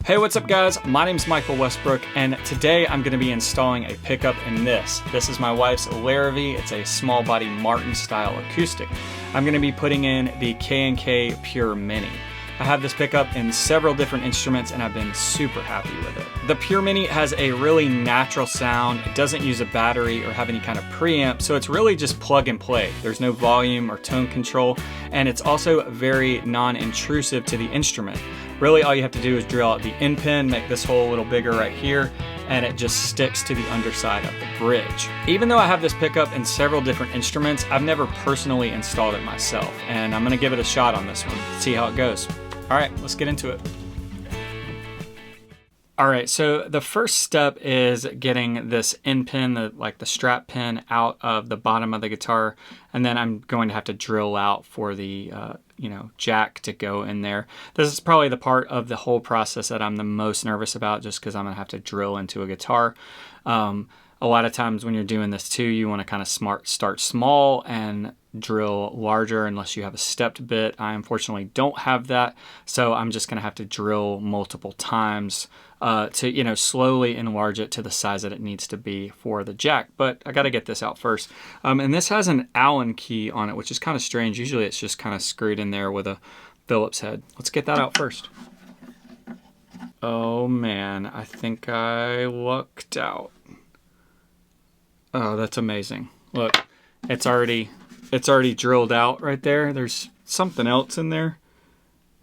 Hey, what's up guys? My name's Michael Westbrook, and today I'm going to be installing a pickup in this. This is my wife's Larrivee. It's a small body Martin style acoustic. I'm going to be putting in the K&K Pure Mini. I have this pickup in several different instruments and I've been super happy with it. The Pure Mini has a really natural sound. It doesn't use a battery or have any kind of preamp, so it's really just plug and play. There's no volume or tone control, and it's also very non-intrusive to the instrument. Really all you have to do is drill out the end pin, make this hole a little bigger right here, and it just sticks to the underside of the bridge. Even though I have this pickup in several different instruments, I've never personally installed it myself, and I'm gonna give it a shot on this one, see how it goes. All right, let's get into it. All right, so the first step is getting this end pin, the strap pin, out of the bottom of the guitar, and then I'm going to have to drill out for the jack to go in there. This is probably the part of the whole process that I'm the most nervous about, just because I'm gonna have to drill into a guitar. A lot of times when you're doing this too, you want to kind of start small and drill larger unless you have a stepped bit. I unfortunately don't have that, so I'm just going to have to drill multiple times to slowly enlarge it to the size that it needs to be for the jack. But I got to get this out first. And this has an Allen key on it, which is kind of strange. Usually it's just kind of screwed in there with a Phillips head. Let's get that out first. Oh man, I think I lucked out. Oh, that's amazing. Look, it's already drilled out right there. There's something else in there.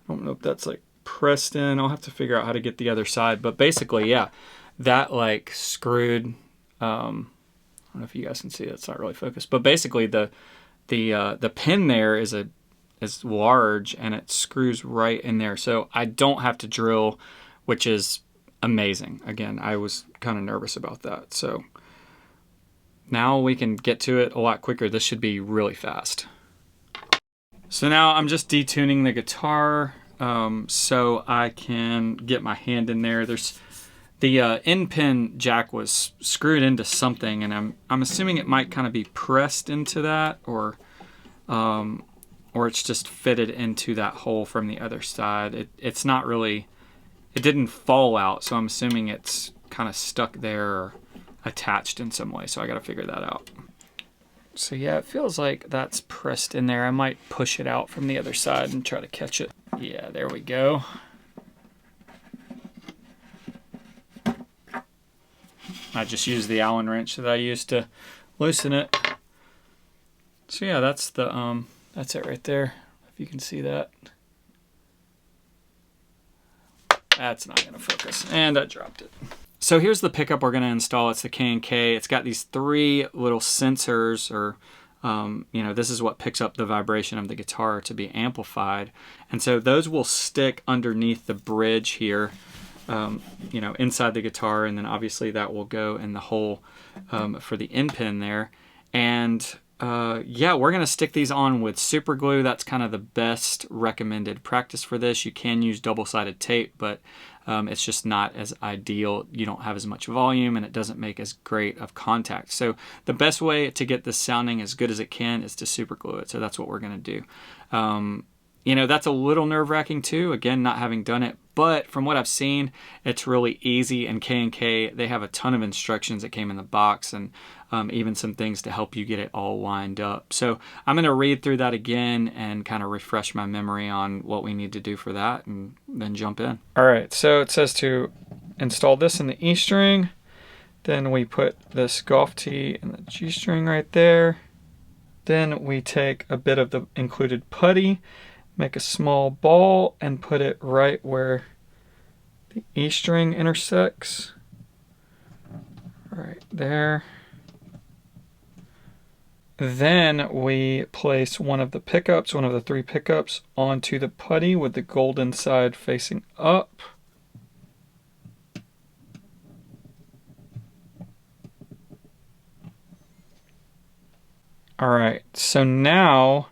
I don't know if that's like pressed in. I'll have to figure out how to get the other side. But basically, yeah, that like screwed. I don't know if you guys can see it. It's not really focused. But basically, the pin there is large and it screws right in there. So I don't have to drill, which is amazing. Again, I was kind of nervous about that. So now we can get to it a lot quicker. This should be really fast. So now I'm just detuning the guitar so I can get my hand in there. There's the end pin jack was screwed into something, and I'm assuming it might kind of be pressed into that, or it's just fitted into that hole from the other side. It's not really, it didn't fall out, so I'm assuming it's kind of stuck there or attached in some way, so I got to figure that out. So yeah, it feels like that's pressed in there. I might push it out from the other side and try to catch it. Yeah, there we go. I just used the Allen wrench that I used to loosen it. So yeah, that's it right there, if you can see that. That's not gonna focus, and I dropped it. So here's the pickup we're going to install. It's the K&K. It's got these three little sensors, or this is what picks up the vibration of the guitar to be amplified. And so those will stick underneath the bridge here, inside the guitar, and then obviously that will go in the hole for the end pin there. And yeah, we're going to stick these on with super glue. That's kind of the best recommended practice for this. You can use double-sided tape, but it's just not as ideal. You don't have as much volume and it doesn't make as great of contact. So the best way to get this sounding as good as it can is to super glue it. So that's what we're going to do. That's a little nerve-wracking too, again, not having done it, but from what I've seen, it's really easy. And K&K, they have a ton of instructions that came in the box, and even some things to help you get it all lined up. So I'm going to read through that again and kind of refresh my memory on what we need to do for that, and then jump in. All right, so it says to install this in the E string. Then we put this golf tee in the G string right there. Then we take a bit of the included putty, make a small ball, and put it right where the E string intersects. Right there. Then we place one of the three pickups, onto the putty with the golden side facing up. All right, so now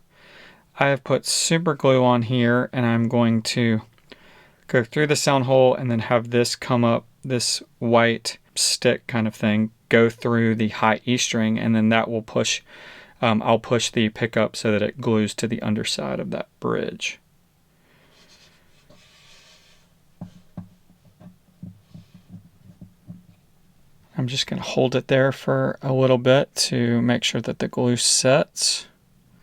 I have put super glue on here, and I'm going to go through the sound hole and then have this come up, this white stick kind of thing, go through the high E string, and then that will push, I'll push the pickup so that it glues to the underside of that bridge. I'm just going to hold it there for a little bit to make sure that the glue sets.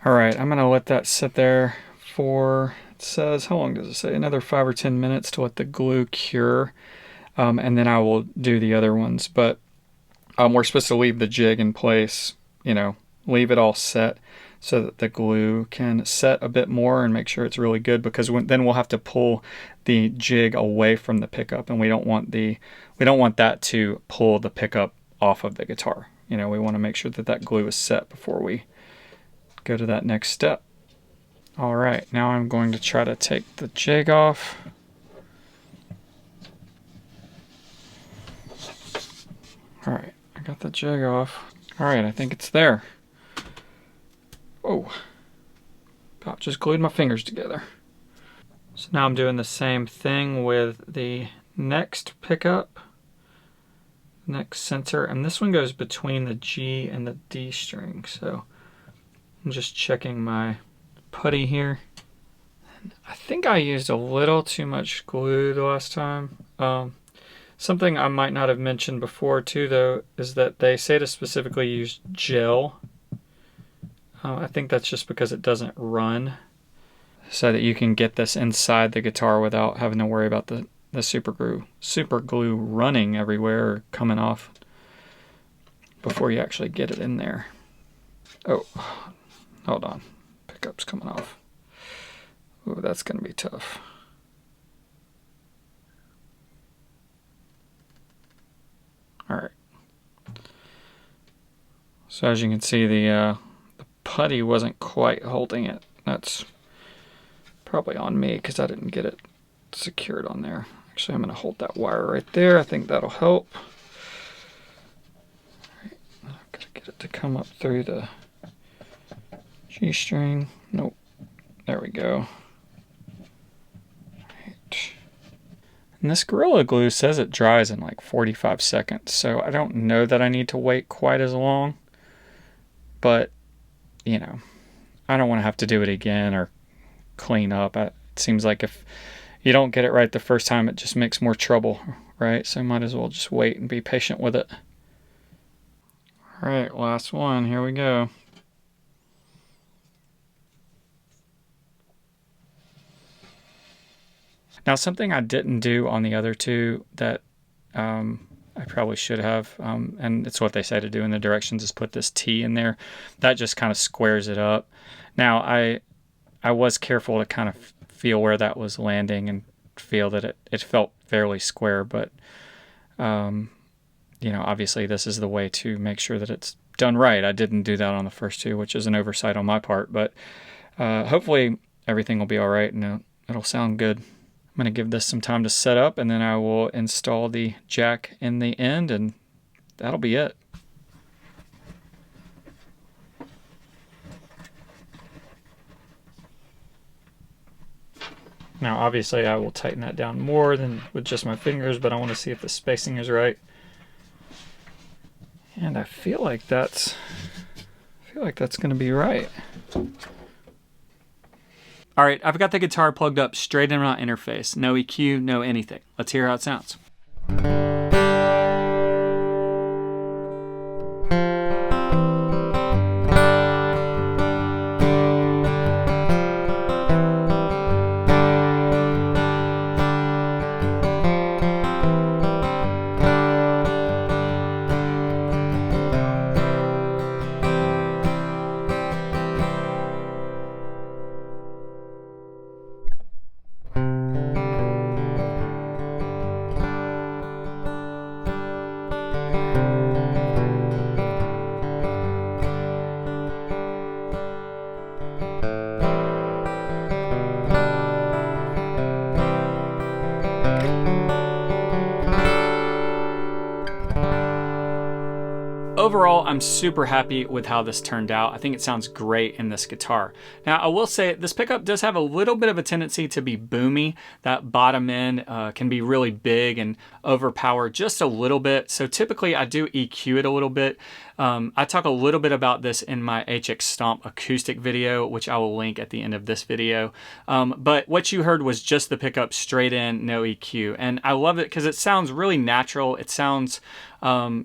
All right, I'm going to let that sit there for, it says, how long does it say? Another 5 or 10 minutes to let the glue cure. And then I will do the other ones. But we're supposed to leave the jig in place, leave it all set so that the glue can set a bit more and make sure it's really good, because then we'll have to pull the jig away from the pickup, and we don't want that to pull the pickup off of the guitar. We want to make sure that that glue is set before we go to that next step. All right, now I'm going to try to take the jig off. All right, I got the jig off. All right, I think it's there. Oh, about just glued my fingers together. So now I'm doing the same thing with the next pickup, next sensor, and this one goes between the G and the D string. So I'm just checking my putty here. And I think I used a little too much glue the last time. Something I might not have mentioned before too, though, is that they say to specifically use gel. I think that's just because it doesn't run, so that you can get this inside the guitar without having to worry about the super glue running everywhere or coming off before you actually get it in there. Oh, hold on. Pickup's coming off. Ooh, that's going to be tough. All right. So as you can see, the putty wasn't quite holding it. That's probably on me because I didn't get it secured on there. Actually, I'm going to hold that wire right there. I think that'll help. All right. I've got to get it to come up through the G string. Nope. There we go. Right. And this Gorilla Glue says it dries in like 45 seconds, so I don't know that I need to wait quite as long. But, I don't want to have to do it again or clean up. It seems like if you don't get it right the first time, it just makes more trouble, right? So might as well just wait and be patient with it. All right, last one. Here we go. Now, something I didn't do on the other two that I probably should have, and it's what they say to do in the directions, is put this T in there. That just kind of squares it up. Now, I was careful to kind of feel where that was landing and feel that it felt fairly square, but obviously this is the way to make sure that it's done right. I didn't do that on the first two, which is an oversight on my part, but hopefully everything will be all right and it'll sound good. I'm going to give this some time to set up, and then I will install the jack in the end, and that'll be it. Now, obviously, I will tighten that down more than with just my fingers, but I want to see if the spacing is right. And I feel like that's going to be right. All right, I've got the guitar plugged up straight in my interface. No EQ, no anything. Let's hear how it sounds. Overall, I'm super happy with how this turned out. I think it sounds great in this guitar. Now, I will say this pickup does have a little bit of a tendency to be boomy. That bottom end can be really big and overpower just a little bit. So typically I do EQ it a little bit. I talk a little bit about this in my HX Stomp acoustic video, which I will link at the end of this video. But what you heard was just the pickup straight in, no EQ. And I love it because it sounds really natural. It sounds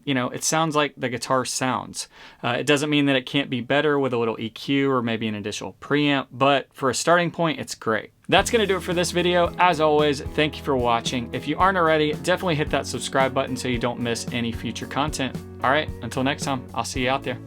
you know, it sounds like the guitar sounds. It doesn't mean that it can't be better with a little EQ or maybe an additional preamp, but for a starting point, it's great. That's going to do it for this video. As always, thank you for watching. If you aren't already, definitely hit that subscribe button so you don't miss any future content. All right, until next time, I'll see you out there.